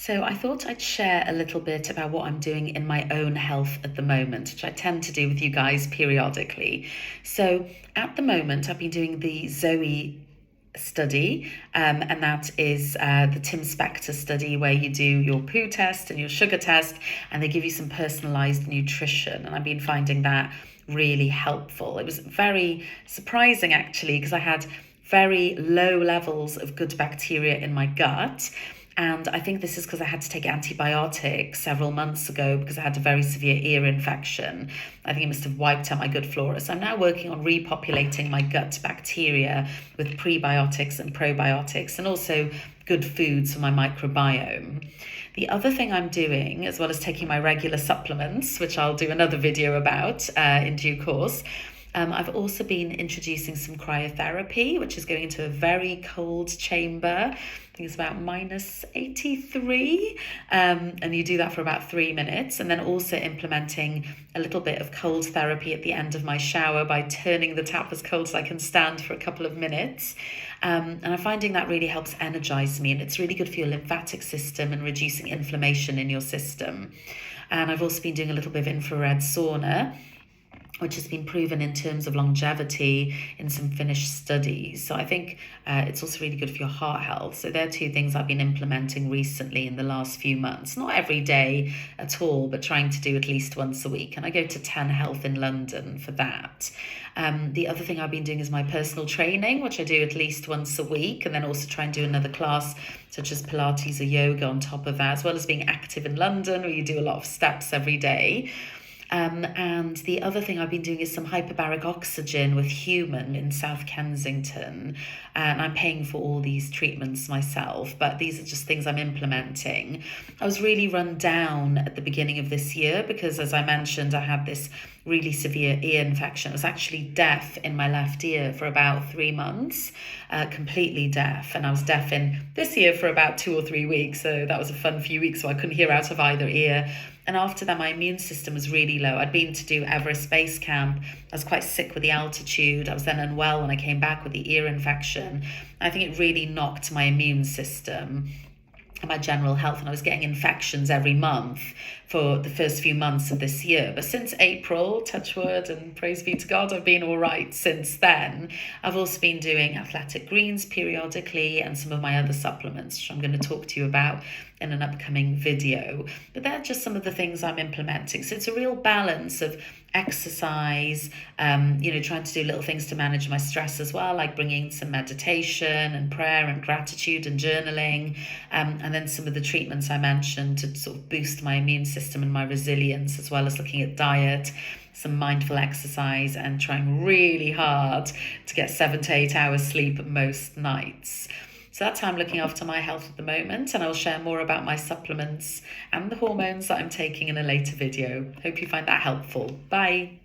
So I thought I'd share a little bit about what I'm doing in my own health at the moment, which I tend to do with you guys periodically. So at the moment, I've been doing the Zoe study, and that is the Tim Spector study where you do your poo test and your sugar test, and they give you some personalized nutrition. And I've been finding that really helpful. It was very surprising actually, because I had very low levels of good bacteria in my gut. And I think this is because I had to take antibiotics several months ago because I had a very severe ear infection. I think it must have wiped out my gut flora. So I'm now working on repopulating my gut bacteria with prebiotics and probiotics and also good foods for my microbiome. The other thing I'm doing, as well as taking my regular supplements, which I'll do another video about in due course, I've also been introducing some cryotherapy, which is going into a very cold chamber. I think it's about minus 83. And you do that for about 3 minutes. And then also implementing a little bit of cold therapy at the end of my shower by turning the tap as cold as I can stand for a couple of minutes. And I'm finding that really helps energize me. And it's really good for your lymphatic system and reducing inflammation in your system. And I've also been doing a little bit of infrared sauna, which has been proven in terms of longevity in some Finnish studies. So I think it's also really good for your heart health. So they're two things I've been implementing recently in the last few months. Not every day at all, but trying to do at least once a week. And I go to 10 Health in London for that. The other thing I've been doing is my personal training, which I do at least once a week, and then also try and do another class such as Pilates or yoga on top of that, as well as being active in London, where you do a lot of steps every day. And the other thing I've been doing is some hyperbaric oxygen with Human in South Kensington. And I'm paying for all these treatments myself, but these are just things I'm implementing. I was really run down at the beginning of this year because, as I mentioned, I had this really severe ear infection. I was actually deaf in my left ear for about 3 months, completely deaf. And I was deaf in this ear for about 2 or 3 weeks. So that was a fun few weeks. So I couldn't hear out of either ear. And after that, my immune system was really low. I'd been to do Everest Base Camp. I was quite sick with the altitude. I was then unwell when I came back with the ear infection. I think it really knocked my immune system and my general health, and I was getting infections every month for the first few months of this year. But since April, touch wood and praise be to God, I've been all right since then. I've also been doing athletic greens periodically and some of my other supplements, which I'm going to talk to you about in an upcoming video. But they're just some of the things I'm implementing. So it's a real balance of exercise, trying to do little things to manage my stress as well, like bringing some meditation and prayer and gratitude and journaling, and then some of the treatments I mentioned to sort of boost my immune system and my resilience, as well as looking at diet, some mindful exercise, and trying really hard to get 7 to 8 hours sleep most nights. So that's how I'm looking after my health at the moment, and I'll share more about my supplements and the hormones that I'm taking in a later video. Hope you find that helpful. Bye.